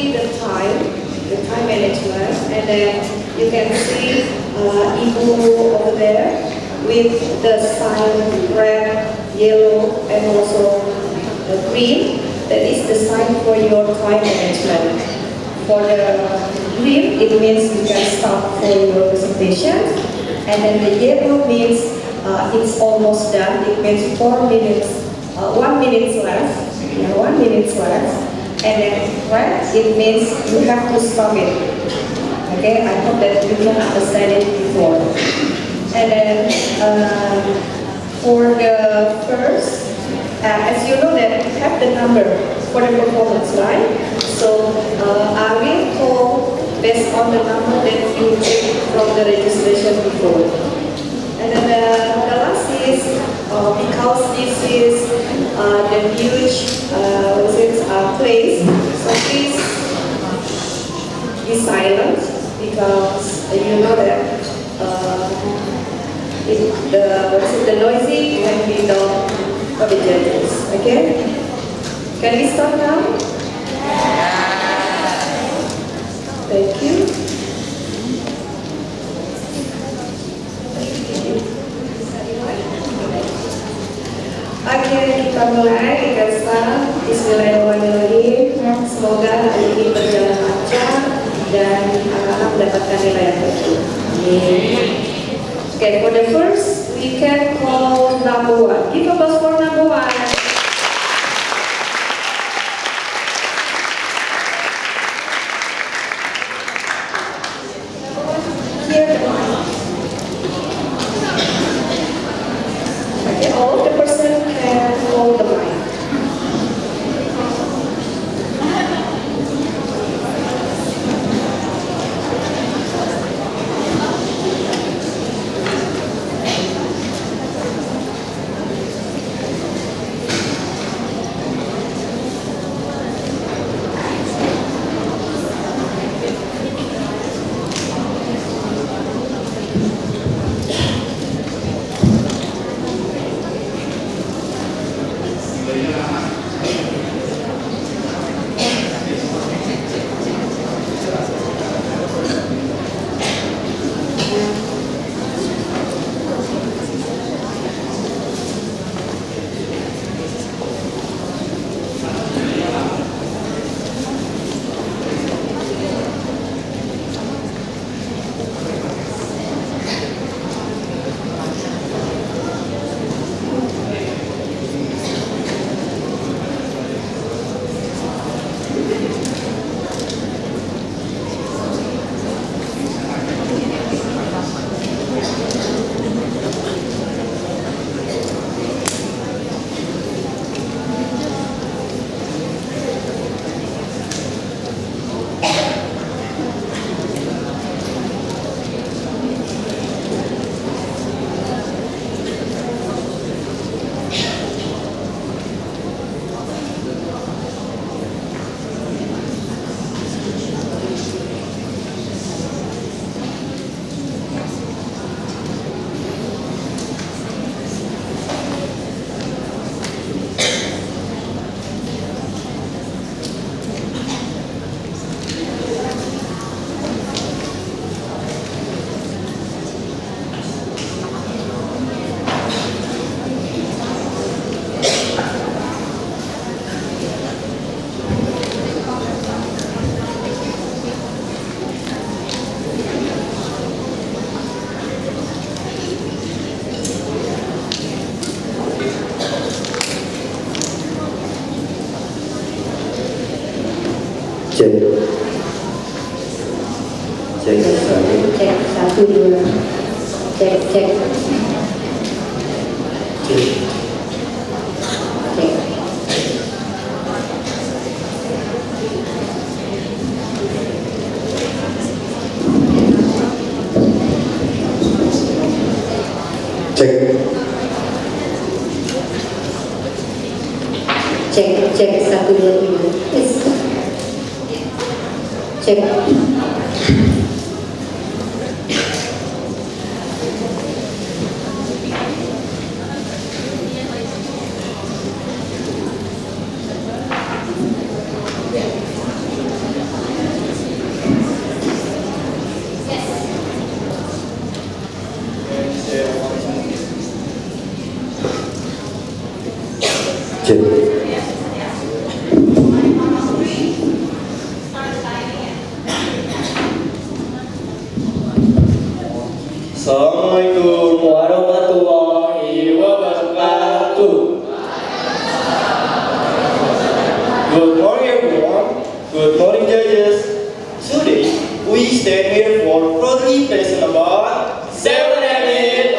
see the time management, and then you can see Ibu over there with the sign red, yellow, and also green. That is the sign for your time management. For the green, it means you can start for your presentation, and then the yellow means it's almost done. It means 4 minutes, 1 minute left. Yeah, 1 minute left. And then red, it means you have to stop it. Okay, I hope that you can understand it before. And then for the first, as you know that you have the number for the performance, right? So I will call based on the number that you take from the registration before. And then the last is because this is the huge place, so please be silent because you know that the noisy can be done for the judges. Okay? Can we start now? Thank you. Oke, kita mulai dengan sekarang. Bismillahirrahmanirrahim. Semoga hari ini berjalan lancar dan anak-anak mendapatkan nilai yang baik. Okay, for the first, we can call number 1. Give applause for number 1. Here the mic. Okay, all the person can hold the mic. Cek 1 2 cek cek 1 2 3 cek. Assalamualaikum warahmatullahi wabarakatuh. Good morning everyone. Good morning judges. Today we stand here for proudly present about 7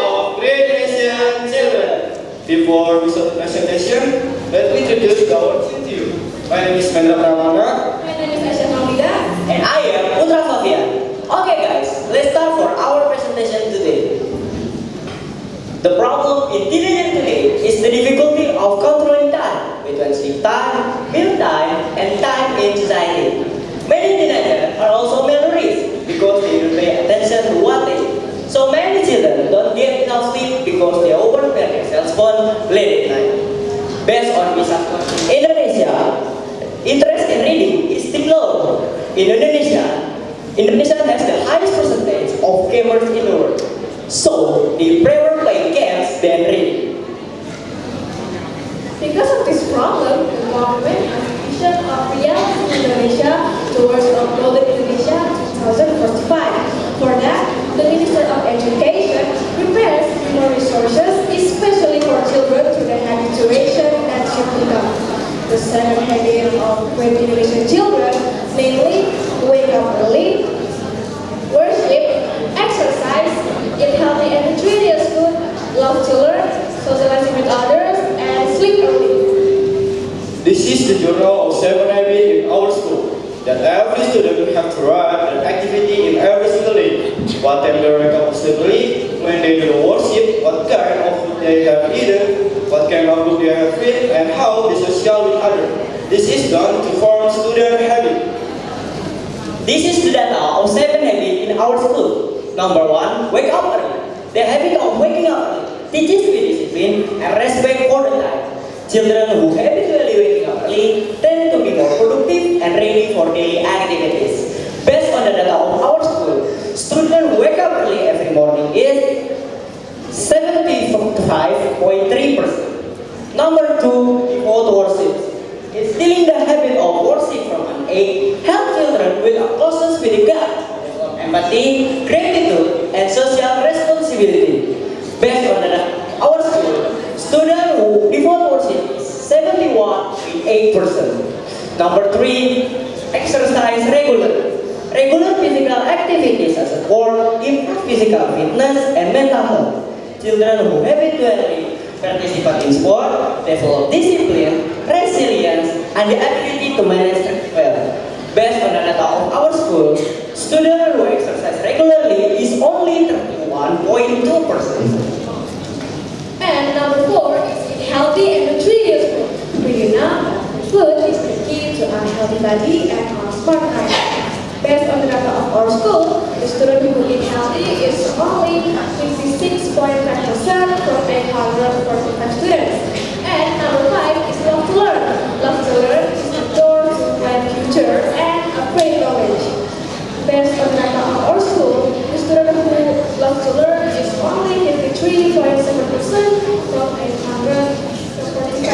of Great Asian children. Before we start the presentation, let me introduce our team to you. My name is Mendra Pramana. My name is Aisyah Maulida. And I am Putra Fabian. Okay guys, let's start for our presentation today. The problem in teenagers today is the difficulty of controlling time between sleep time, meal time, and time in society. Many teenagers are also malnourished because they don't pay attention to what they eat. So many children don't get enough sleep because they overplay their cell phone late at night. Based on research in Indonesia, interest in reading is still low. In Indonesia has the highest percentage of gamers in the world. So, they prefer playing games than reading. Because of this problem, the government has a vision of reality Indonesia towards a golden Indonesia 2045. For that, the Minister of Education prepares more resources, especially for children through the habituation and shaping up. The 7 habits of great Indonesian children, namely wake up early, worship, exercise, eat healthy and nutritious food, love to learn, socializing with others, and sleep early. This is the journal of 7 habits in our school. That every student will have to write an activity in every single day. What time they wake up sleepily, when they do worship, what kind of food they have eaten, what kind of book they have read, and how they social with others. This is done to form student habit. This is the data of 7 habits in our school. Number 1, wake up early. The habit of waking up early teaches with discipline and respect for the time. Children who habitually waking up early tend to be more productive and ready for daily activities. Based on the data of our school, students who wake up early every morning is 75.3%. Number 2, devote worship. Instilling the habit of worship from an age help children with a closeness with God, empathy, gratitude, and social responsibility. Based on our school, students who devote worship is 71.8%. Number 3, exercise regularly. Regular physical activities as a sport improve physical fitness and mental health. Children who habitually participate in sport develop discipline, resilience, and the ability to manage stress well. Based on the data of our school, students who exercise regularly is only 31.2%. And number 4 is eat healthy and nutritious food. We know that food is the key to a healthy body and a smart mind. Based on the data of our school, the student who eat healthy is only 56.5% from 845 students. And number 5 is love to learn. Love to learn is the door to a bright future and a great knowledge. Based on the data of our school, the student who love to learn is only 53.7% from 845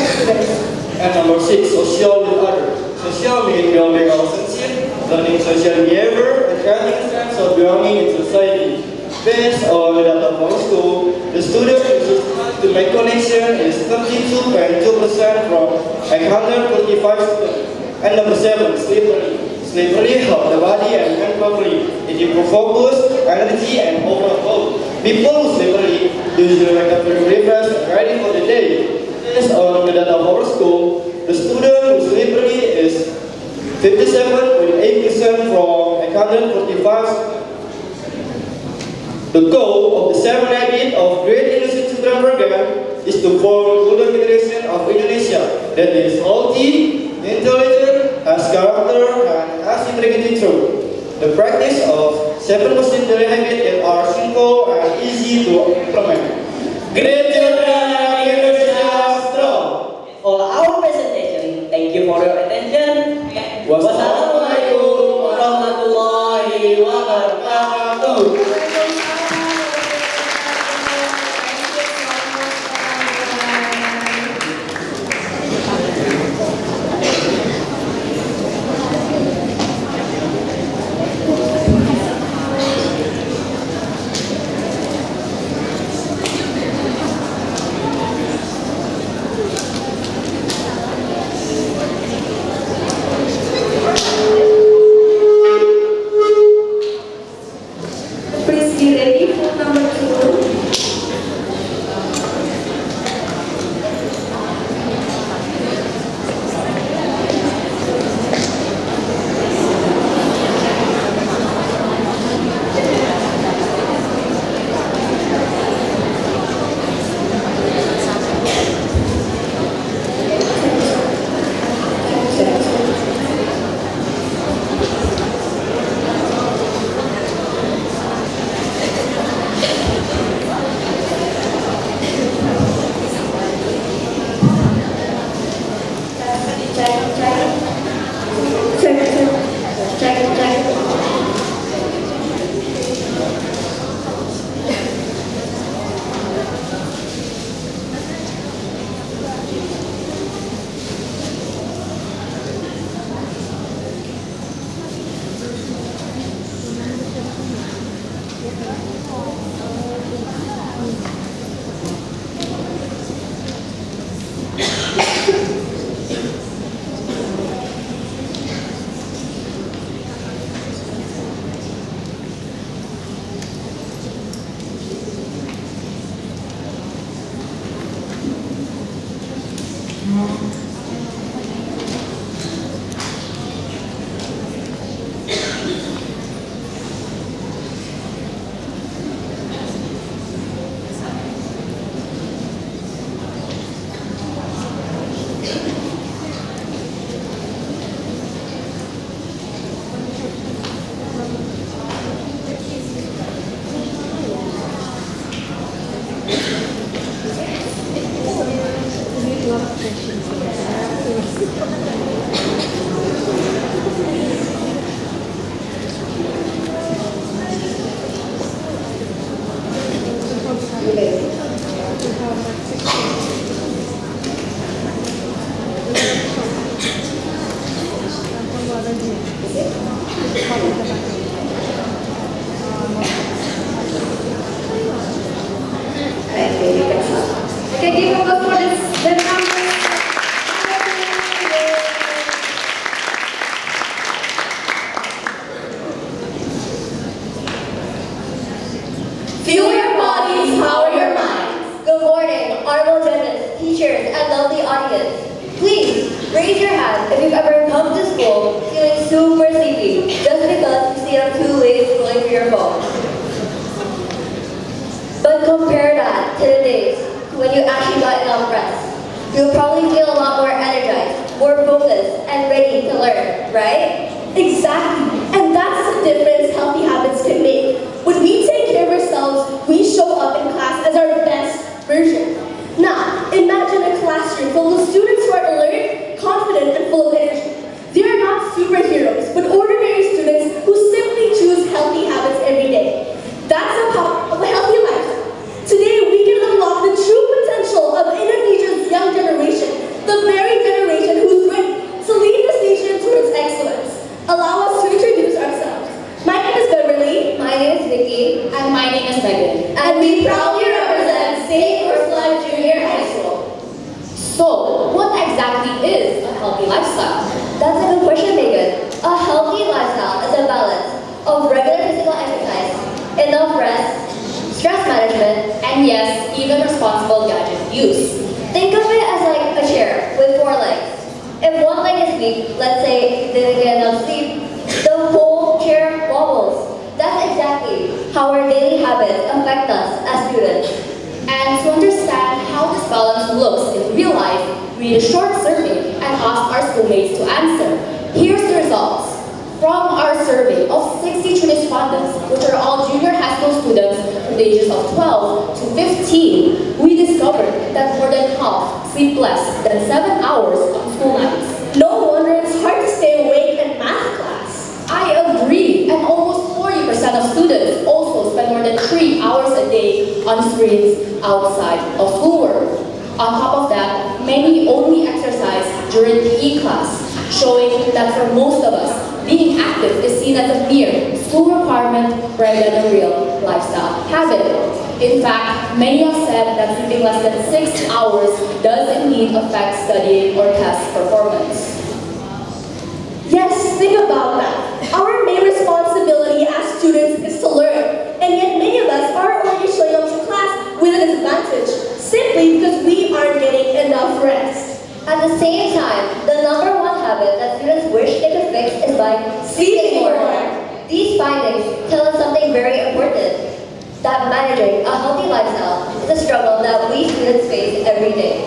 students. And number 6, social with others. Social means building relationship, learning social behavior, and creating a sense of belonging in society. Based on the data of our school, the student uses time to make connection is 32.2% from 845 students. And number 7, sleep early. Sleep early helps the body and mind properly. It improves focus, energy, and overall health. People who sleep early usually wake up very refreshed and ready for the day. Based on the data of our school, the student who sleep early is 57.8% from 845. The goal of the 7 habits of Great Indonesian Children program is to form a golden generation of Indonesia that is healthy, intelligent, has character, and has integrity through. The practice of 7 positive daily habits are simple and easy to implement. Great children, Indonesia strong. For our presentation, thank you for your attention. Wassalamualaikum warahmatullahi wabarakatuh. back to the days when you actually got enough rest. You'll probably feel a lot more energized, more focused, and ready to learn, right? Exactly. And that's the difference healthy habits can make. When we take care of ourselves, we show up in class as our best version. Now, imagine a classroom full of students who are alert, confident, and full of energy. They are not superheroes, but ordinary students who simply choose healthy habits every day. That's the power of a healthy lifestyle. Today, we can unlock the true potential of Indonesia's young generation, the very generation who's ready to lead this nation towards excellence. Allow us to introduce ourselves. My name is Beverly. My name is Vicky. And my name is Megan. And we proudly represent St. Ursula Junior High School. So, what exactly is a healthy lifestyle? That's a good question, Megan. A healthy lifestyle is a balance of regular physical exercise, enough rest, stress management, And yes, even responsible gadget use. think of it as like a chair with 4 legs. If one leg is weak, let's say didn't get enough sleep, the whole chair wobbles. That's exactly how our daily habits affect us as students. And to understand how this balance looks in real life, read a short survey and ask our schoolmates to answer. Here's the results. From our survey of 62 respondents, which are all junior high school students from the ages of 12 to 15, we discovered that more than half sleep less than 7 hours on school nights. No wonder it's hard to stay awake in math class. I agree, and almost 40% of students also spend more than 3 hours a day on screens outside of schoolwork. On top of that, many only exercise during PE class, showing that for most of us, being active is seen as a mere school requirement rather than a real lifestyle habit. In fact, many have said that sleeping less than 6 hours does indeed affect studying or test performance. Yes, think about that. Our main responsibility as students is to learn, and yet many of us are already showing up to class with a disadvantage, simply because we aren't getting enough rest. At the same time, the number one habit that students wish they could fix is by Sleeping more. These findings tell us something very important, that managing a healthy lifestyle is a struggle that we students face every day.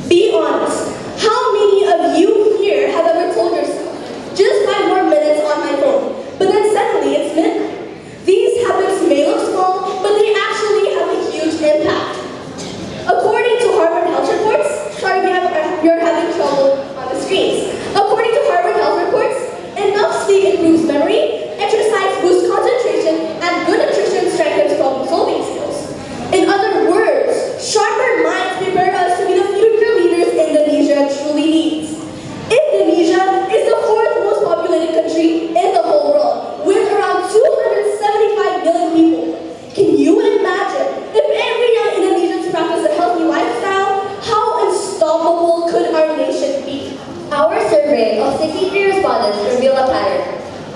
Be honest. How many of you here have ever told yourself, just 5 more minutes on my phone, but then suddenly it's midnight? These habits may look small, but they actually have a huge impact. According to Harvard Health reports, sorry you're having trouble on the screens. According to Harvard Health reports, enough sleep improves memory, exercise boosts concentration, and good nutrition strengthens problem-solving skills. In other words, sharper minds prepare us to be the future leaders Indonesia truly needs. Indonesia is the 4th most populated country in the whole world, with around 275 million people. Can you imagine if every young Indonesian practiced a healthy lifestyle? How unstoppable could our nation be? Our survey of 63 respondents revealed a pattern.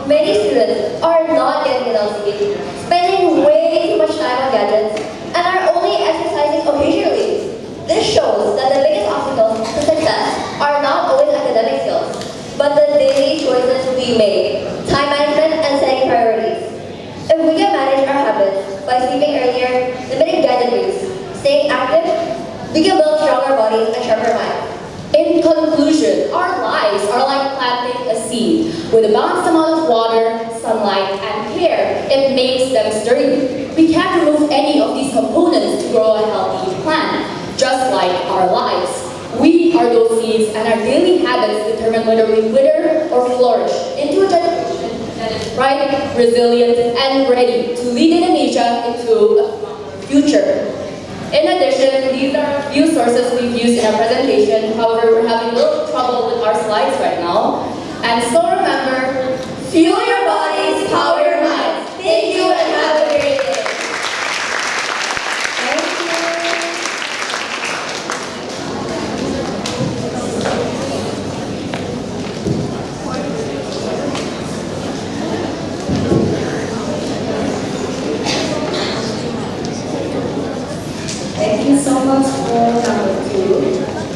Many students are not getting enough sleep, spending way too much time on gadgets, and are only exercising occasionally. This shows that the biggest obstacles to success are not always academic skills, but the daily choices we make, time management, and setting priorities. If we can manage our habits by sleeping earlier, limiting gadget use, staying active, we can build stronger bodies and sharper minds. In conclusion, our lives are like planting a seed. With a balanced amount of water, sunlight, and care, it makes them sturdy. We can't remove any of these components to grow a healthy plant, just like our lives. We are those seeds, and our daily habits determine whether we wither or flourish into a generation that is bright, resilient, and ready to lead Indonesia into a future. In addition, these are a few sources we've used in our presentation. However, we're having a little trouble with our slides right now. And so remember, Fuel your bodies, power your minds. Thank you and have a great day. Thank you so much for number 2.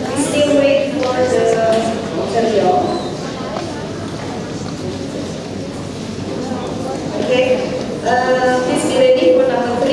We still wait for the video. Okay, please be ready for number 3.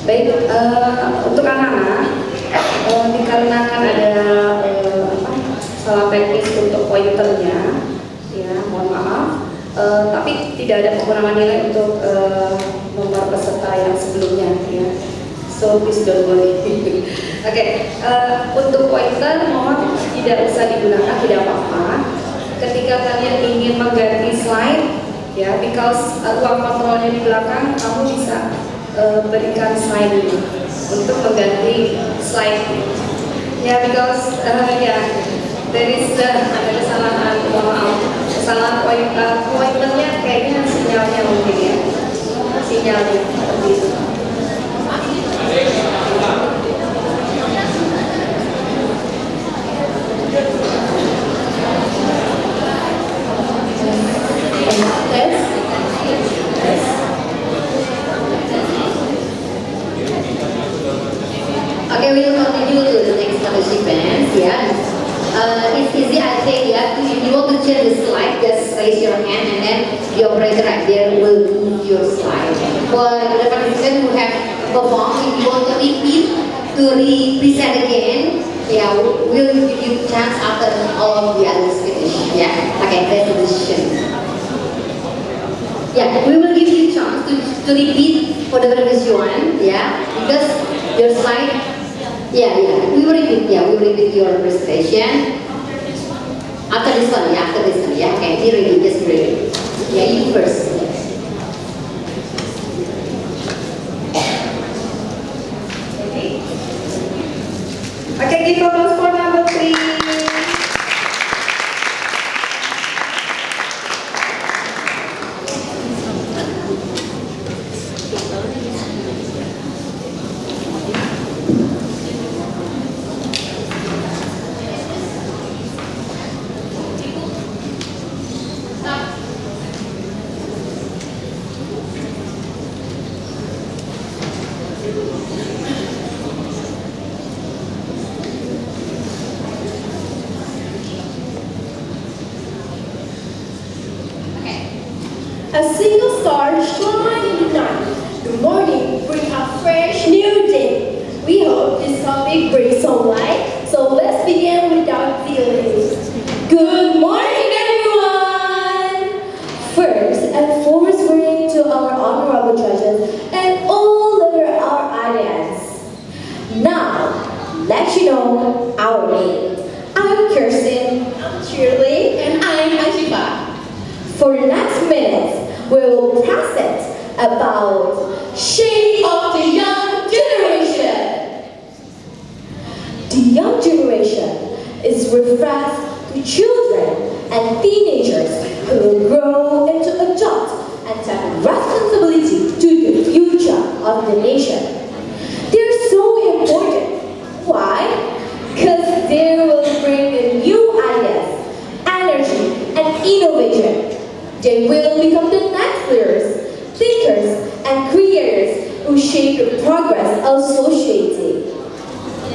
Baik, untuk anak-anak, dikarenakan ada salah teknis untuk pointernya, ya mohon maaf, tapi tidak ada pengurangan nilai untuk nomor peserta yang sebelumnya, ya. So please don't worry. Oke, untuk pointer mohon tidak usah digunakan, tidak apa-apa. Ketika kalian ingin mengganti slide, ya, because ruang kontrolnya di belakang, kamu bisa berikan slide ini untuk mengganti slide. Ya, because there is ada kesalahan, mohon maaf, kesalahan pointernya kayaknya sinyalnya mungkin ya, sinyalnya seperti itu. Okay, we'll continue to the next participants. Yeah, it's easy. I think if you want to change the slide, just raise your hand, and then the operator right there will move your slide. For the participants who have performed, if you want to repeat to represent again, yeah, we'll give you a chance after all of the others finish. Yeah, okay, that's the decision. Yeah, we will give you a chance to repeat for the previous one. Yeah, because your slide. Yeah, we will repeat your presentation. After this one, yeah, okay, be ready, just ready. Yeah, you first. Okay, give applause for number 3. A single star shines in the night. The morning brings a fresh new day. We hope this topic brings some light know our name. I'm Kirsten. I'm Shirley. And I'm Ashifa. For the next minutes, we will present about Shape of the Young Generation. the young generation is refers to children and teenagers who will grow into adults and take responsibility to the future of the nation. They're so important. Why? Because they will bring in new ideas, energy, and innovation. They will become the next leaders, thinkers, and creators who shape the progress of society.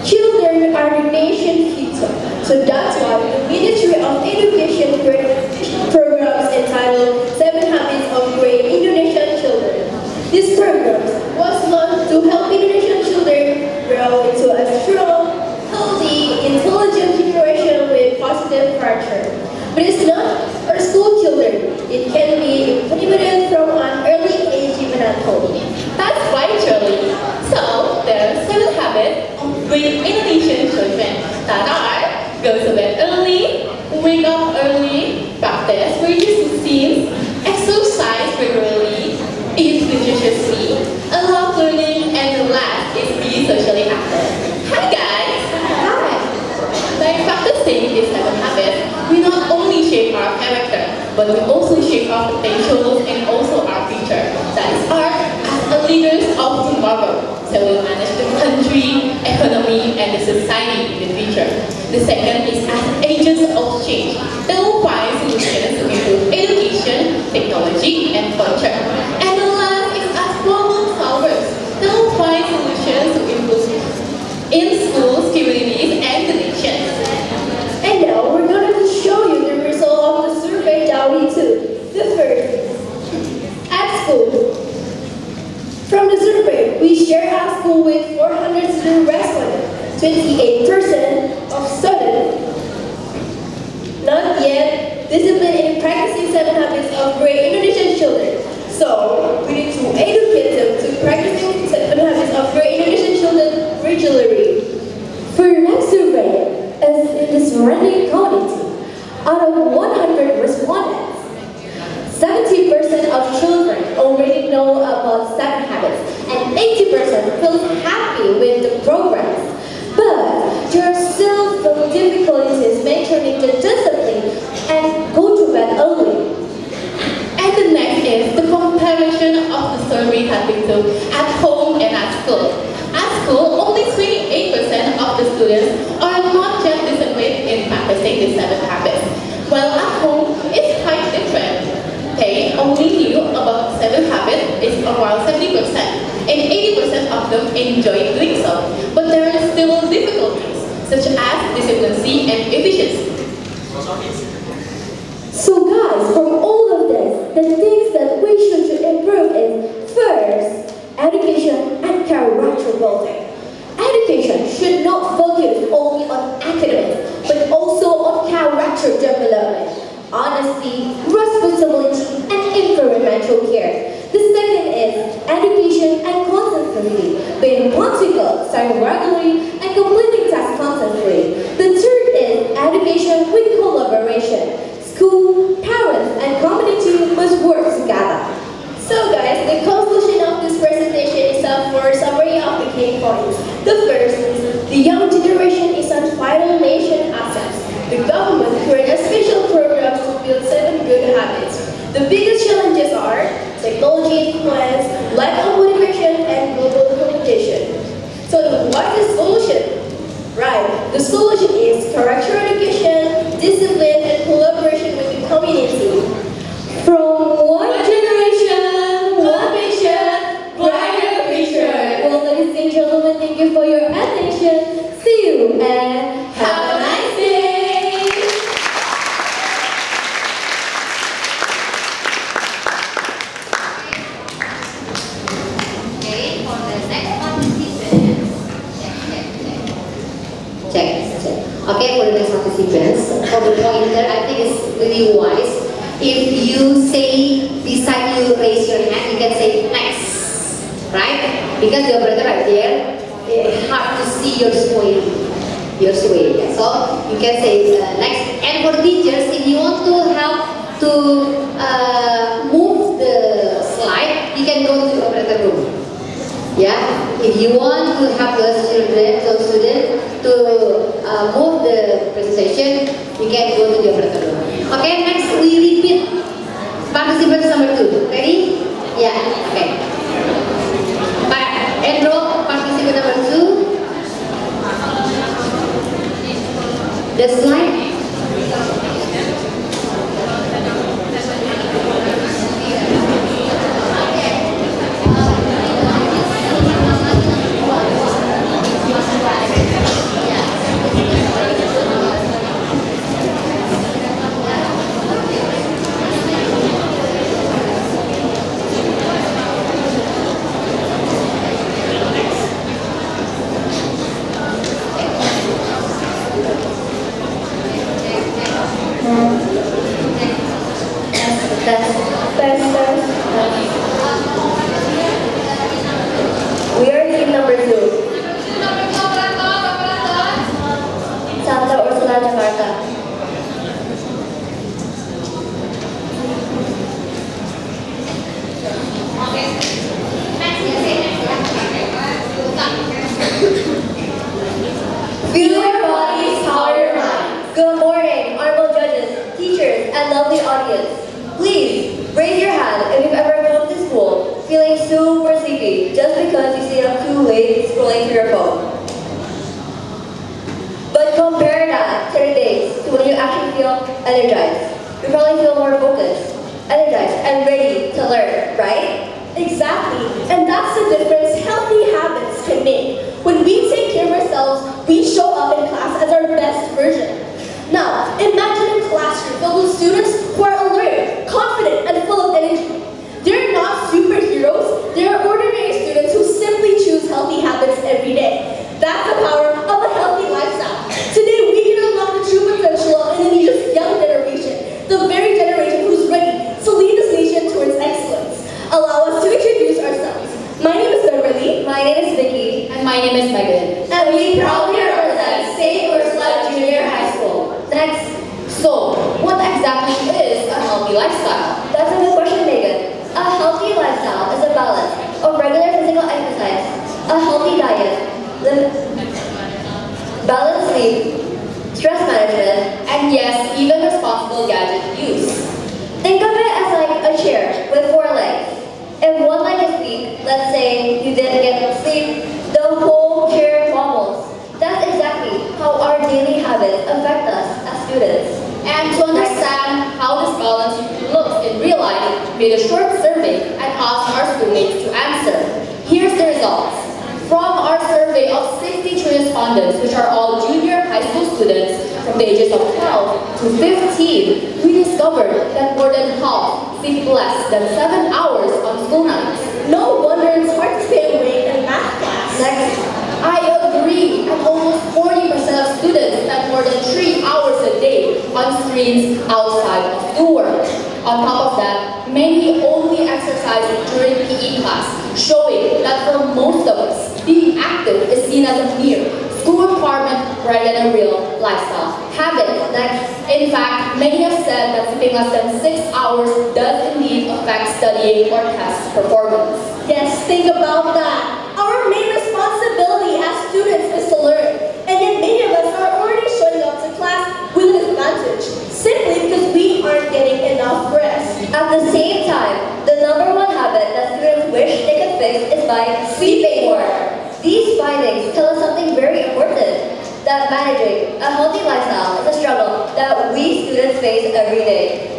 Children are the nation's future, so that's why the Ministry of Education created programs entitled 7 Habits of Great Indonesian Children. This program was launched to help Indonesian children grow into a strong, healthy, intelligent generation with positive character. But it's not for school children. It can be implemented from an early age even at home. That's right, Shirley. So, there are 7 habits of great Indonesian children that are go to bed early, wake up early, practice religious routines, exercise regularly, eat nutritiously, allow learning, and the last is be socially active. Hi guys! Hi! By practicing these 7 habits, we not only shape our character, but we also shape our potentials and also our future. That is our as the leaders of tomorrow. So we'll manage the country, economy, and the society in the future. The second is as agents of change. They will find solutions to improve education, technology, and culture. And the last is as problem solvers. They will find solutions to improve in schools, communities, and the nations. And now we're going to show you the result of the survey that we took. The first, at school. From the survey, we share our school with 400 student respondents. 28% of students not yet disciplined in practicing 7 habits of great Indonesian children. So we need to educate them to practicing 7 habits of great Indonesian children regularly. For the next survey, as in the surrounding community, out of 100 respondents, 70% of children already know about 7 habits and 80% feels happy with the progress. But there are still some difficulties maintaining the discipline and go to bed early. And the next is the comparison of the survey that we took at home and at school. At school, only 28% of the students are not yet disciplined in practicing the 7 habits. While at home, it's quite different. They only knew about 7 habits is around 70%, and 80% of them enjoy doing so. But there are still difficulties, such as discipline and efficiency. So guys, from all of this, the things that we should improve is first, education and character building. Education should not focus only on academics, but also on character development, honesty, responsibility, and environmental care. The second is education and consistency, being punctual, studying regularly, and completing tasks constantly. The third is education with collaboration. School, parents, and community must work together. So guys, the conclusion of this presentation is for a summary of the key points. The first is the young generation is a vital nation asset. The government created special programs to build 7 good habits. The biggest challenges are technology influence, lack of motivation, and global competition. So what is the solution? Right, the solution is character education, discipline, and collaboration with the community. From one generation, one vision, brighter future. Well, ladies and gentlemen, thank you for your attention. See you and have a nice day. Okay, for the next participant. Check. Okay, for the next participants, for the pointer, I think it's really wise. If you say beside you raise your hand, you can say next, right? Because the operator right there, it's hard to see your screen. years away. So you can say next. And for teachers, if you want to help to move the slide, you can go to the operator room. Yeah, if you want to help the children, so students to move the presentation, you can go to the operator room. Okay, next we repeat participants number 2. Ready? Yeah. Okay. Enroll participant number 2. The slide. We are team number 2. Santa Ursula, Jakarta. Feel your bodies, power your mind. Good morning, honorable judges, teachers, and lovely audience. Please raise your hand if you've ever come to school feeling super sleepy just because you stayed up too late scrolling through your phone. But compare that to the days to when you actually feel energized. You probably feel more focused, energized, and ready to learn, right? Exactly, and that's the difference healthy habits can make. When we take care of ourselves, we show up in class as our best version. Now, imagine a classroom filled with students who are alert, confident, and full of energy. They're not superheroes, they're ordinary students who simply choose healthy habits every day. That's the power of a healthy lifestyle. Today, we can unlock the true potential of Indonesia's young generation, the very generation who's ready to lead this nation towards excellence. Allow us to introduce ourselves. My name is Beverly. My name is Vicky. And my name is Megan. And we proudly represent St. Ursula Junior High School. Next. So, what exactly is a healthy lifestyle? That's a good question, Megan. A healthy lifestyle is a balance of regular physical exercise, a healthy diet, balanced sleep, stress management, And yes, even responsible gadget use. think of it as like a chair with 4 legs. If one leg is weak, let's say you didn't get enough sleep, the whole chair wobbles. That's exactly how our daily habits affect us as students. And to understand how this balance looks in real life, we made a short survey and asked our schoolmates to answer. Here's the results. From our survey of 63 respondents, which are all junior high school students from the ages of 12 to 15, we discovered that more than half sleep less than 7 hours on school nights. No wonder it's hard to stay awake in math class. Next. I agree, and almost 40% of students spend more than 3 hours a day on screens outside of schoolwork. On top of that, many only exercise during PE class, showing that for most of us, being active is seen as a mere school requirement rather than a real lifestyle habit. Next. In fact, many have said that sleeping less than 6 hours does indeed affect studying or test performance. Yes, think about that. Our main responsibility as students is to learn. And yet many of us are already showing up to class with an advantage, simply because we aren't getting enough rest. At the same time, the number 1 habit that students wish they could fix is by sleeping more. These findings tell us something very important, that managing a healthy lifestyle is a struggle that we students face every day.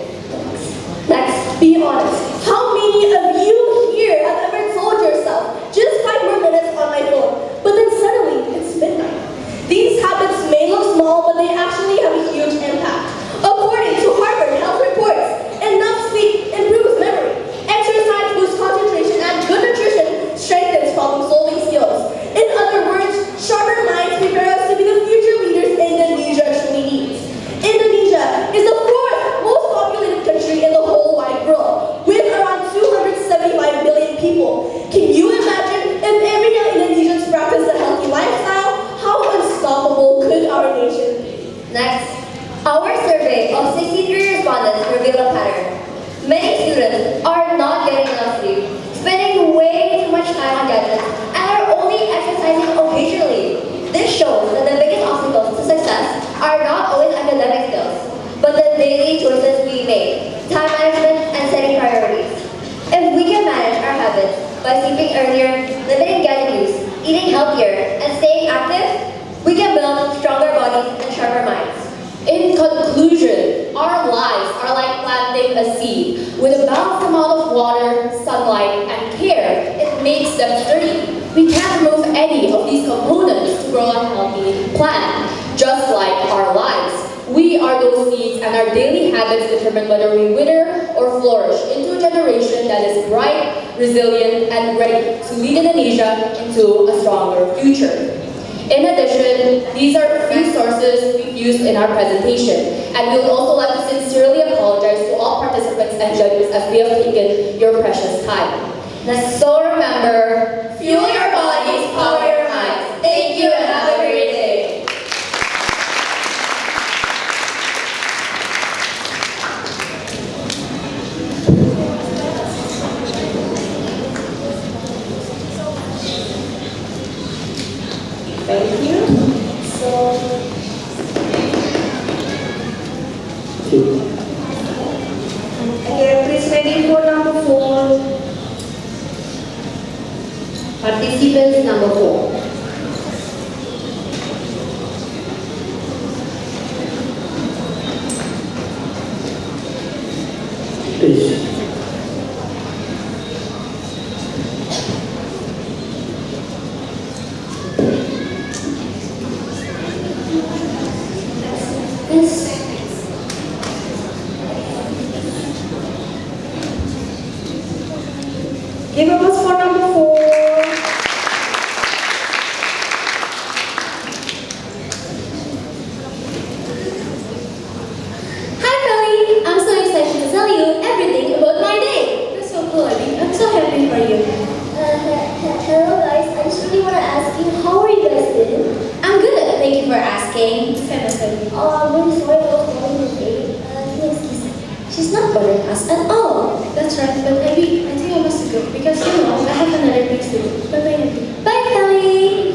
Next, be honest. How many of you here have ever told yourself, just 5 more minutes on my phone, but then suddenly it's midnight? These habits may look small, but they actually have a huge impact. According to Harvard Health reports, enough sleep improves memory, exercise boosts concentration, and good nutrition strengthens problem-solving skills. In other words, sharper minds prepare us to be the future leaders Indonesia truly needs. Indonesia is the 4th most populated country in the whole wide world, with our daily habits determine whether we wither or flourish into a generation that is bright, resilient, and ready to lead Indonesia into a stronger future. In addition, these are a few sources we've used in our presentation, and we would also like to sincerely apologize to all participants and judges as we have taken your precious time. So remember, fuel your bodies, power your minds. Thank you and have a great day. Thank you. So, again, please ready for number 4. Participants number 4. Please. Give applause for number 4. Hi, Kelly. I'm so excited to tell you everything about my day. That's so cool, Abby. I'm so happy for you. Hello, guys. I just really want to ask you, how are you guys doing? I'm good, thank you for asking. I'm really sorry about calling you late. She's not bothering us at all. That's right, but Abby, I think I must go because I have another mix to do. Bye-bye, Abby. Bye, Kelly.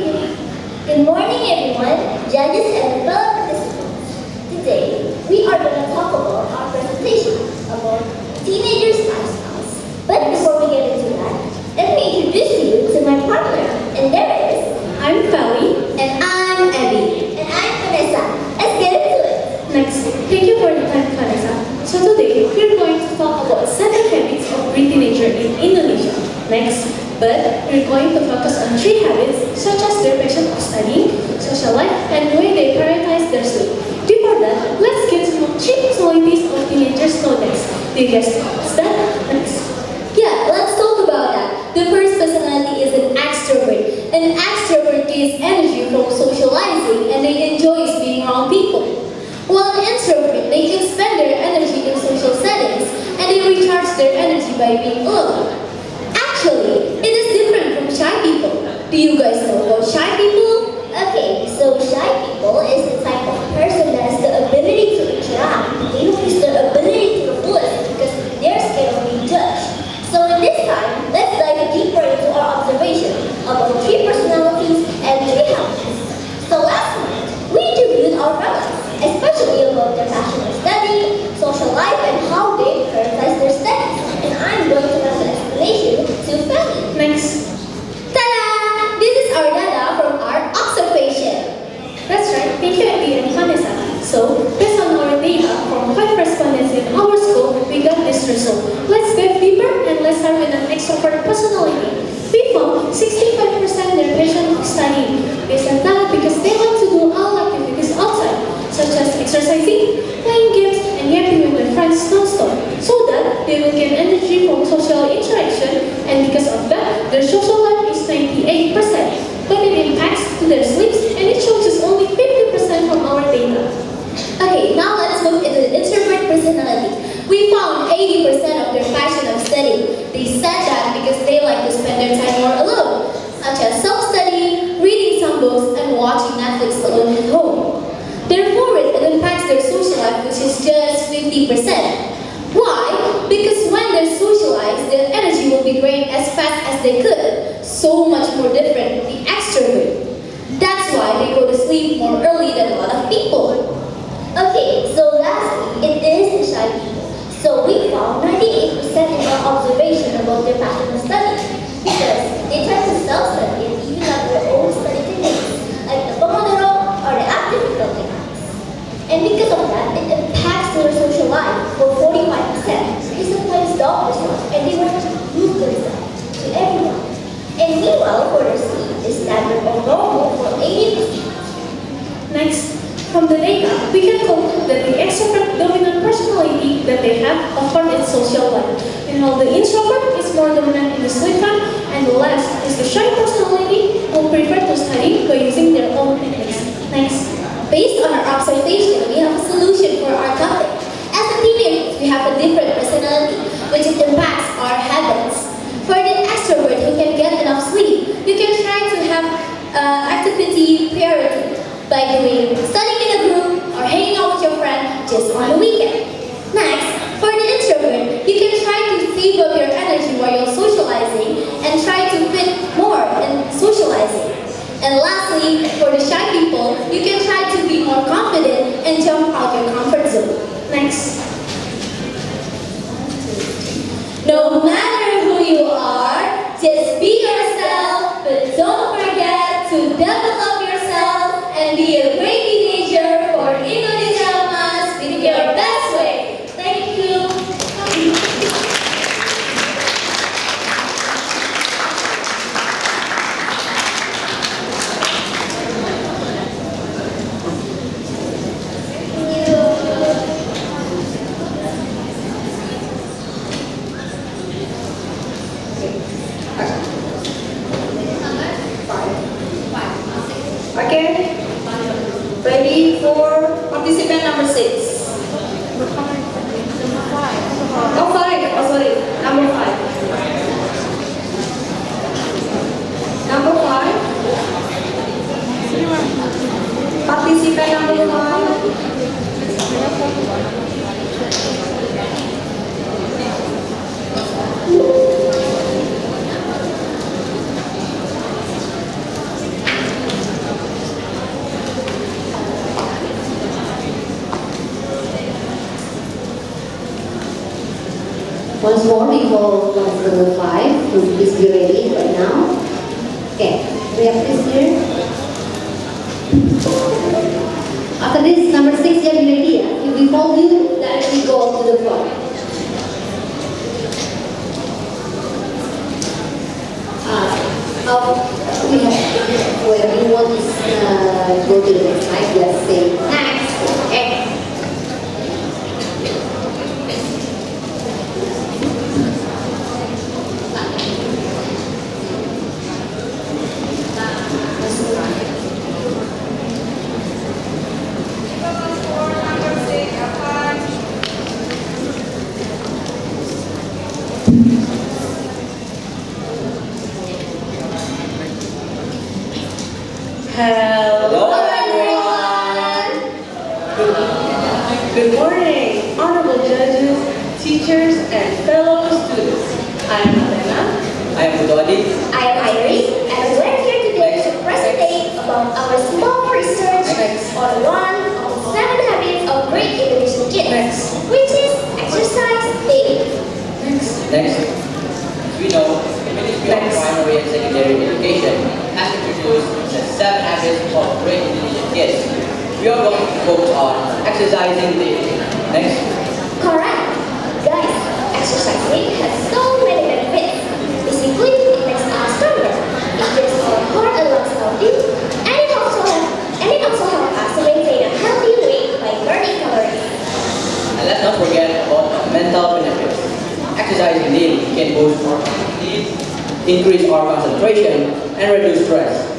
Good morning, everyone, judges and fellow participants. Today, we are going to talk about our presentation about teenagers' lifestyles. But before we get into that, let me introduce you to my partner. And there is, I'm Kelly. And I'm Abby. and I'm Vanessa. Let's get into it. Next, thank you for the time, Vanessa. So today, we're going to talk about 7 habits of great teenager in Indonesia. Next, but we're going to focus on 3 habits such as their passion of studying, social life, and the way they prioritize their sleep. Before that, let's get to know 3 personalities of teenagers nowadays. Do you guys know what's that? Next. Yeah, let's talk about that. The first personality is an extrovert. An extrovert gets energy from socializing and they enjoy being around people. While an introvert, they can spend their energy in social settings and they recharge their energy by being alone. Actually, it is different from shy people. Do you guys know about shy people? Okay, so shy people is the type of person that has the ability to interact. They don't use their ability to the fullest because they're scared of being judged. So in this time, let's dive deeper into our observation about 3 personalities and 3 habits. So last month, we interviewed our fellows, especially about their passion of study, social life, and how they prioritize their studies. And I'm going to have an explanation to Fanny. Next. Ta-da! This is our data from our observation. That's right, thank you, Abby and Vanessa. So, based on our data from 5 respondents in our school, we got this result. Let's dive deeper and let's start with an extrovert personality. We found 65% their passion of studying. They said that because they want to do all activities outside, such as exercising, playing games, and yapping with their friends non-stop, so that they will gain energy from social interaction, and because of that, their social life is 98%. But it impacts to their sleeps, and it shows us only 50% from our data. Okay, now let's move into the introvert personality. We found 80% of their passion of studying. They said that because they like to spend their time more alone, such as self-study, reading some books, and watching Netflix alone at home. Therefore, it impacts their social life, which is just 50%. Why? Because when they socialize, their energy will be drained as fast as they could. So much more different with the extrovert. That's why they go to sleep more early than a lot of people. Okay, so lastly, it is the shy people. So we found 98% in our observation about their passion of study because they try to self-study and even have their own study techniques, like the Pomodoro or the active difficulty apps. And because of that, it impacts their social life for 45%. They sometimes doubt themselves and they want to prove themselves to everyone. And meanwhile, for their sleep is standard or normal for 80%. Next, from the data, we can conclude that the extrovert dominant they have offered its social life. While the introvert is more dominant in the sleep time, and the last is the shy personality who prefer to study by using their own techniques. Next. Based on our observation, we have a solution for our topic. As a teenager, we have a different personality, which impacts our habits. For the extrovert who can get enough sleep, you can try to have activity priority by doing studying in a group or hanging out with your friend just on the weekend. Next, for the introvert, you can try to save up your energy while you're socializing and try to fit more in socializing. And lastly, for the shy people, you can try to be more confident and jump out your comfort zone. Next. No matter who you are, just be yourself, but don't forget to develop yourself and be a great teenager for Indonesia Mas with your best way. Thank you. Okay? Ready for participant number 6. Oh, 5. Oh, sorry. Number 5. Number 5. Participant number 5. Once more, we call class number 5 to please be ready right now. Okay, we have this here. After this, number 6, you have ready. If we call you, directly go up to the front. We have, where you want to go to the next slide, just say next. Okay. Hello, everyone. Good morning, honorable judges, teachers, and fellow students. I am Helena. I am Budodi. I am Iris, and we're here today to present about our small research on one of the 7 habits of great Indonesian kids, which is exercise daily. Next. As we know, the Ministry of Primary and Secondary Education has introduced the 7 habits of great Indonesian kids. We are going to focus on exercising daily. Next. Correct. Guys, exercising has so many benefits. Basically, it makes us stronger. It keeps our heart and lungs healthy, and it also helps us to maintain a healthy weight by burning calories. And let's not forget about the mental benefits. Exercising daily can boost our confidence, increase our concentration, and reduce stress.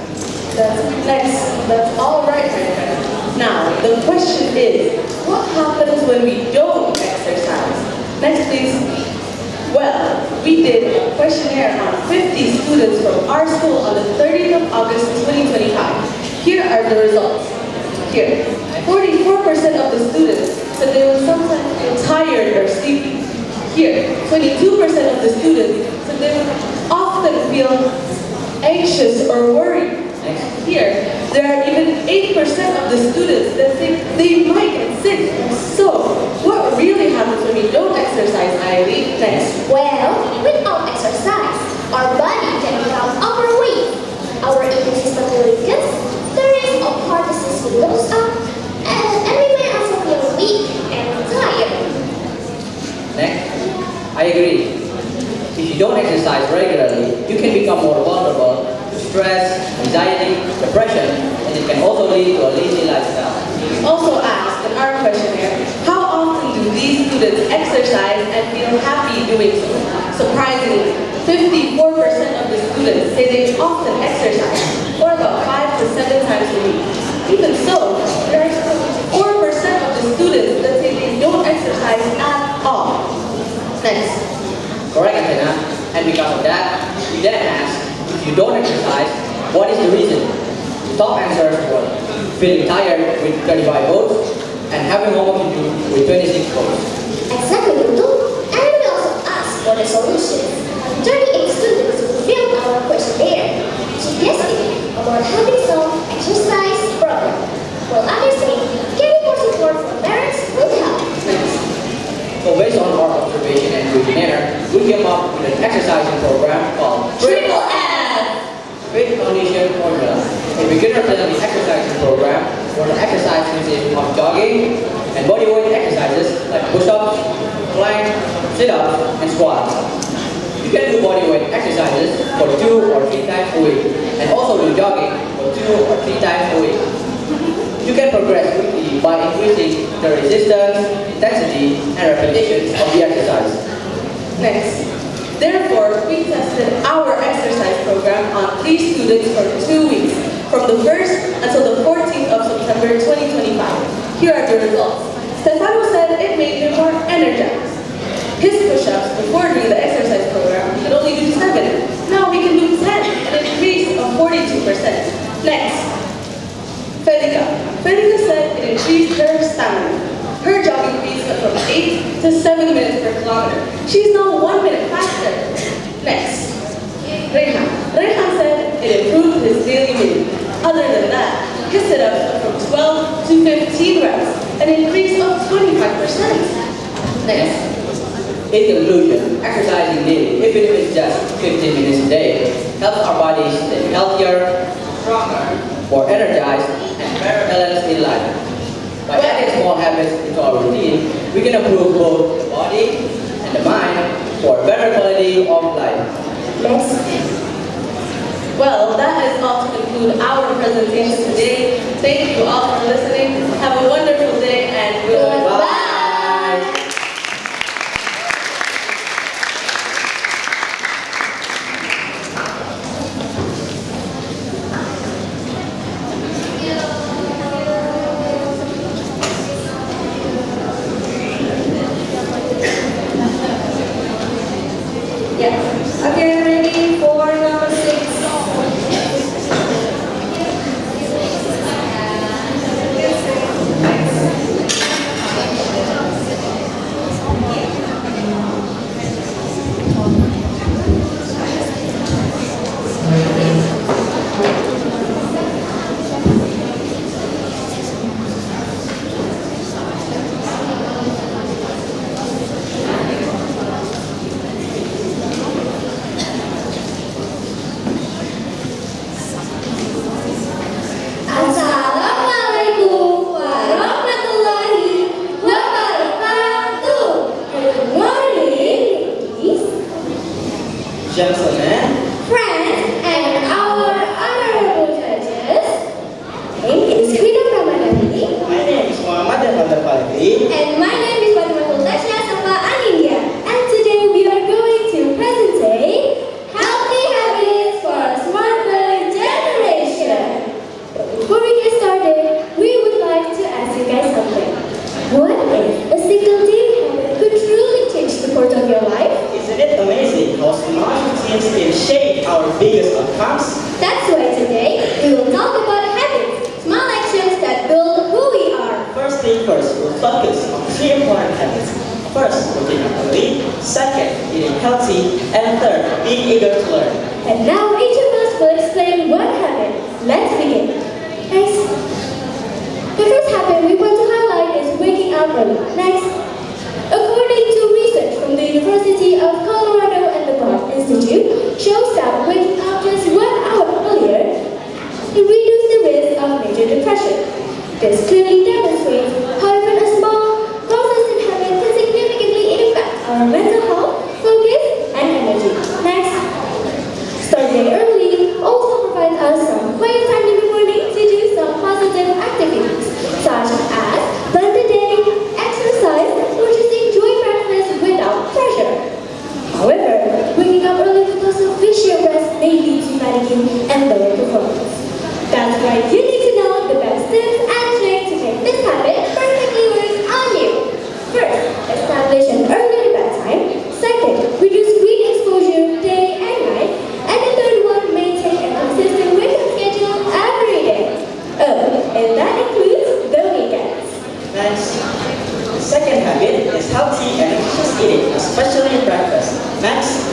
That's all right, my friend. Now, the question is, what happens when we don't exercise? Next, please. Well, we did a questionnaire on 50 students from our school on the 30th of August 2025. Here are the results. Here, 44% of the students said they would sometimes feel tired or sleepy. Here, 22% of the students said they would often feel anxious or worried. Here, there are even 8% of the students that think they might get sick. So, what really happens when we don't exercise, Ivy? Next. Well, without exercise, our body can become overweight. Our immune system will weaken, the risk of heart disease will goes up, and we may also feel weak and tired. Next. I agree. If you don't exercise regularly, you can become more vulnerable to stress, anxiety, depression, and it can also lead to a lazy lifestyle. Also asked in our questionnaire, how often do these students exercise doing so. Surprisingly, 54% of the students say they often exercise, or about 5 to 7 times a week. Even so, there are 4% of the students that say they don't exercise at all. Next. Correct, Antenna. And because of that, we then ask, if you don't exercise, what is the reason? The top answers were feeling tired with 35 votes and having homework to do with 26 votes. Exactly, Tutu. And we also asked for the solutions. 38 students filled our questionnaire, suggesting about having some exercise program, while others say getting more support from parents will help. So based on our observation and questionnaire, we came up with an exercising program called Triple F! Fit Foundation Formula, a beginner-friendly exercising program where the exercise consists of jogging and bodyweight exercises like push-ups, plank, sit-ups, and squats. You can do bodyweight exercises for 2 or 3 times a week, and also do jogging for 2 or 3 times a week. You can progress quickly by increasing the resistance, intensity, and repetitions of the exercise. Next. Therefore, we tested our exercise program on 3 students for 2 weeks, from the 1st until the 14th of September 2025. Here are the results. Stefano said it made him more energized. His push-ups before doing the exercise program, he could only do 7. Now he can do 10, an increase of 42%. Next. Federica. Federica said it increased her stamina. Her jogging pace went from 8 to 7 minutes per kilometer. She's now 1 minute faster. Next. Rehan. Rehan said it improved his daily weight. Other than that, his sit-ups went from 12 to 15 reps, an increase of 25%. Next. In conclusion, exercising daily, even if it's just 15 minutes a day, helps our bodies stay healthier, stronger, more energized, and better balanced in life. By adding small habits into our routine, we can improve both the body and the mind for a better quality of life. Next. Well, that is all to conclude our presentation today. Thank you all for listening. Have a wonderful day and goodbye. Bye. Yeah. Okay, ready for number 6. Assalamualaikum warahmatullahi wabarakatuh. Good morning, ladies, Gentlemen, friends, and our honorable judges. My name is Frida Ramadhani, my name is Muhammad Evander Faldi. and my name is Fatimah Tasha Safa Anindya. And today we are going to present healthy habits for a smarter generation. But before we get started, we would like to ask you guys something. What if a single daily habit could truly change the course of your life? Isn't it amazing how small routines can shape our biggest outcomes? That's why today we will talk about habits, small actions that build who we are. First thing first, we'll focus on 3 important habits. First, waking up early. Second, eating healthy. And third, being eager to learn. And now each of us will explain one habit. Let's begin. Guys, the first habit we want to highlight is waking up early. Next. According to research from the University of Colorado and the Broad Institute, shows that waking up just 1 hour earlier reduces the risk of major depression. This clearly demonstrates how even a small, consistent habit can significantly impact our mental health, focus, and energy. Next. Starting early also provides us some quiet time in the morning to do some positive activities, such as plan the day, exercise, or just enjoy breakfast without pressure. habit perfectly works on you. First, establish an early bedtime. Second, reduce screen exposure day and night. And the third one, maintain a consistent wake-up schedule every day. Oh, and that includes the weekends. Next, the second habit is healthy and nutritious eating, especially breakfast. Next,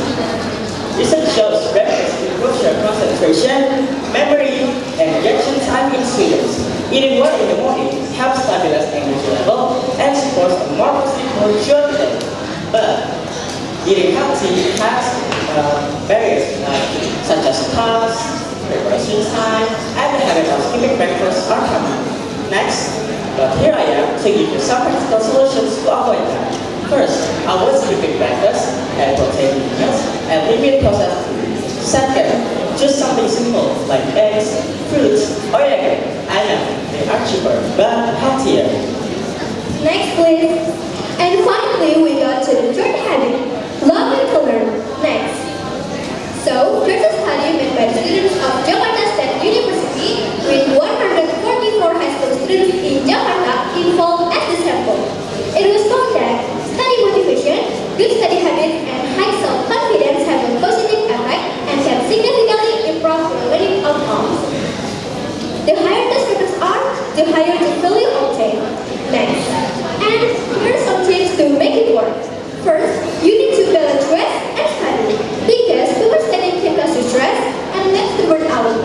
research shows breakfast improves your concentration, memory, and reaction time in students. Eating well in the morning helps stabilize energy level and supports a more positive mood throughout the day. But eating healthy has barriers such as cost, preparation time, and the habit of skipping breakfast are common. Next, but here I am to give you some practical solutions to avoid that. First, avoid skipping breakfast and protein meals and limit processed food. Second, choose something simple like eggs, fruits, or yogurt. I know they are cheaper but healthier. Next, please. And finally, we got to the third habit, loving to learn. Next. So, there's a study made by the students of Jakarta State University with 144 high school students in Jakarta involved as the sample. It was found that study motivation, good study habits, and high self-confidence have a positive effect and can significantly improve your learning outcomes. The higher the scores are, the higher the value obtained. Next. And here are some tips to make it work. First, you need to balance rest and study because overstudying can cause you stress and leads to burnout.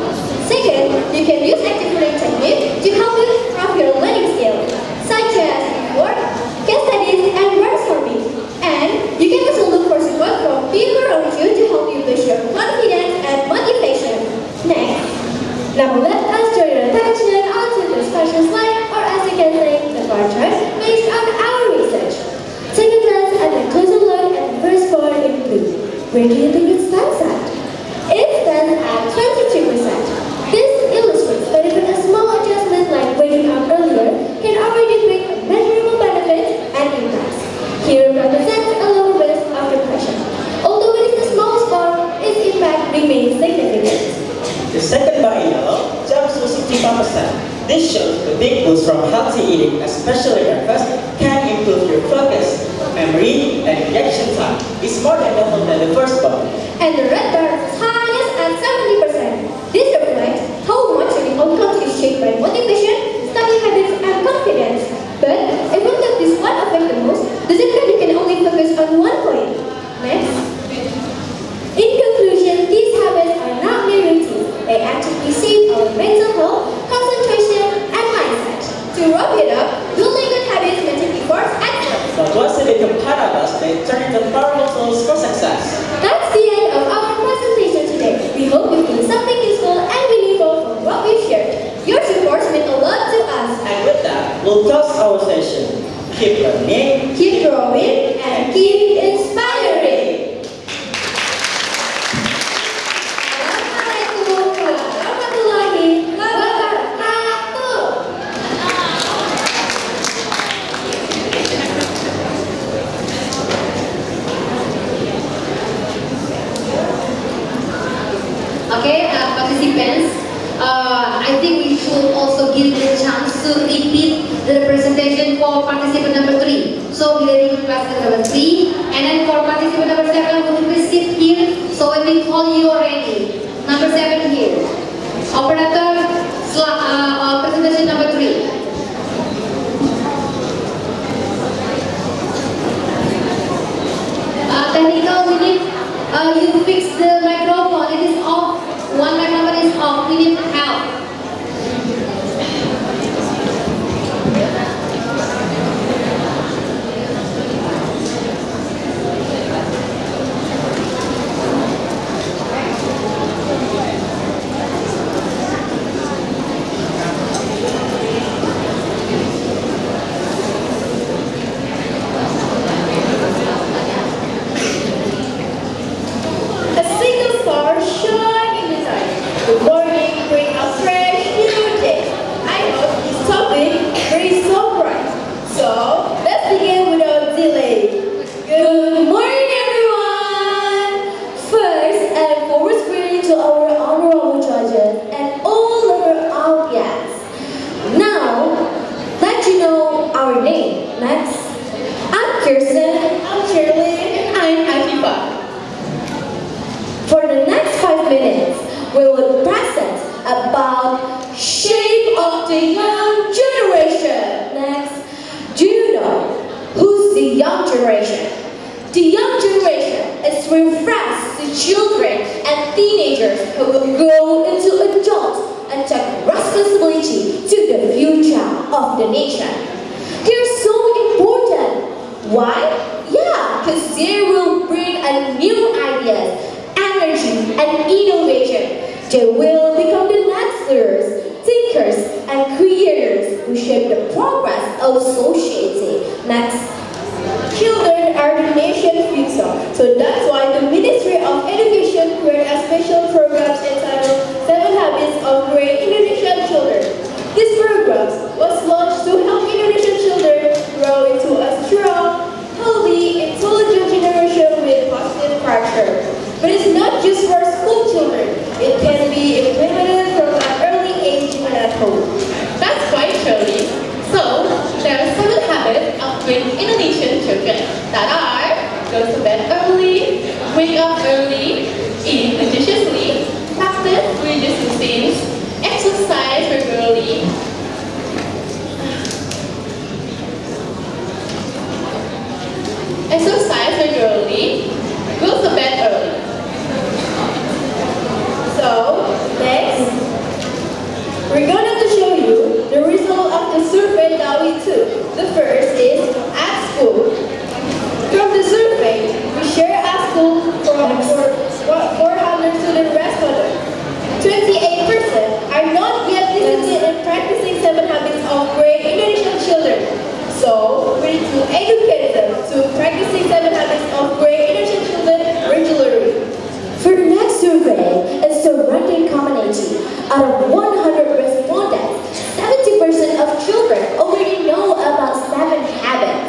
Second, you can use active learning techniques to help you improve your learning skills, such as work, case studies, and brainstorming. And you can also look for support from people around you to help you boost your confidence and motivation. Next, now let us draw your attention onto the special slide, or as you can say, the bar chart, based on our research. Take a glance at the closer look at the first bar in blue. Where do you think it stands at? It stands at 22%. This illustrates that even a small adjustment like waking up earlier can already bring a measurable benefit and impact. Here represents a lower risk of depression. Although it is the smallest bar, its impact remains significant. The second bar in yellow jumps to 65%. This shows the big boost from healthy eating, especially breakfast, can improve your focus, memory, and reaction time. It's more than double than the first bar. And the red bar is highest at 70%. This reflects how much the outcomes is shaped by motivation, study habits, and confidence. But even though this one affects the most, doesn't mean you can only focus on one point. Next. In conclusion, these habits are not mere routines. They actively shape our mental health, concentration, and mindset. To wrap it up, building good habits may take efforts and effort. But once they become part of us, they turn into powerful tools for success. That's the end of our presentation today. We hope you gained something useful and meaningful from what we've shared. Your support meant a lot to us. And with that, we'll close our session. Keep learning, Keep growing and keep inspiring. Assalamualaikum warahmatullahi wabarakatuh. Okay, participants, I think we should also give the chance to repeat the presentation for participant number 3. So we will request number 3, and then for participant number 7, would you please sit here? So when we call you already, number 7 here. Operator, presentation number 3. Technical, we need you fix the microphone. It is off. One microphone is off. We need help. the young generation. Next, do you know who's the young generation? The young generation is refers to children and teenagers who will grow into adults and take responsibility to the future of the nation. They're so important. Why? Yeah, because they will bring a new ideas, energy, and innovation. They will become the next leaders, thinkers, and creators who shape the progress of society. Next. Children are the nation's future, so that's why the Ministry of Education created a special program entitled 7 Habits of Great Indonesian Children. This program was launched to help Indonesian children grow into a strong, healthy, intelligent generation with positive character. But it's not just for school children. It can be implemented from an early age even at home. That's quite Shirley. So, there are 7 habits of great Indonesian children that are go to bed early, wake up early, eat nutritiously, practice religious routines, exercise regularly, go to bed early. So, next, we're going to show you the result of the survey that we took. The first is at school. From the survey, we share at school from 400 student respondents. 28% are not yet disciplined in practicing 7 habits of great Indonesian children. So, we need to educate them to practicing 7 habits of great Indonesian children regularly. For the next survey, it's the ranking community. Out of 100 respondents, 70% of children already know about 7 habits,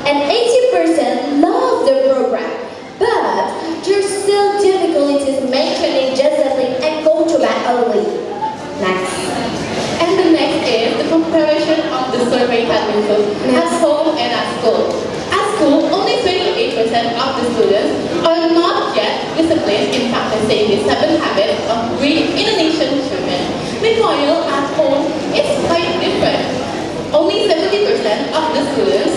and 80% love the program. But there's still difficulties maintaining discipline and go to bed early. Next. And the next is the comparison of the survey that we took at home and at school. At school, only 28% of the students are not yet disciplined in practicing the 7 habits of great Indonesian children. Meanwhile, at home, it's quite different. Only 70% of the students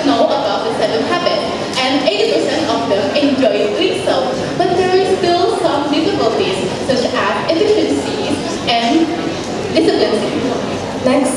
know about the 7 habits, and 80% of them enjoy doing so. But there are still some difficulties, such as efficiencies and discipline. Next.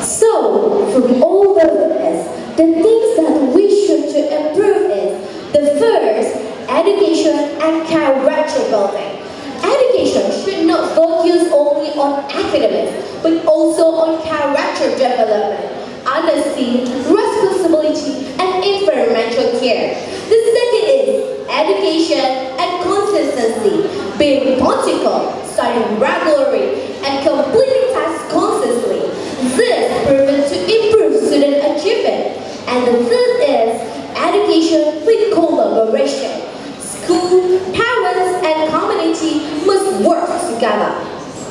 So, from all of this, the things that we should to improve is the first, education and character building. Education should not focus only on academics, but also on character development, honesty, responsibility, and environmental care. The second is education and consistency, being methodical, studying regularly, and completing tasks consistently. This proven to improve student achievement. And the third is education with collaboration. School, parents, and community must work together.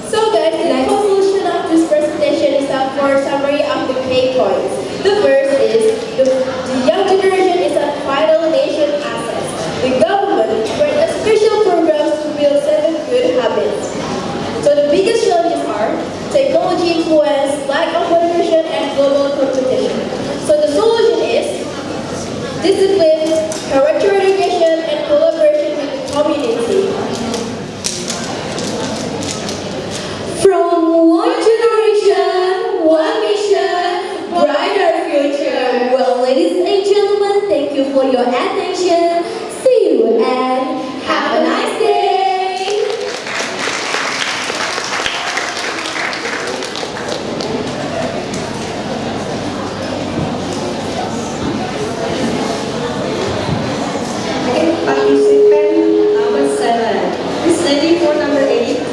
So guys, the conclusion of this presentation is a summary of the key points. The first is the young generation is a vital nation asset. The government created special programs to build 7 good habits. So the biggest challenges are technology influence, lack of motivation, and global competition. So the solution is discipline, character education, and collaboration with the community. From one generation, one mission, brighter future. Well, ladies and gentlemen, thank you for your attention. See you and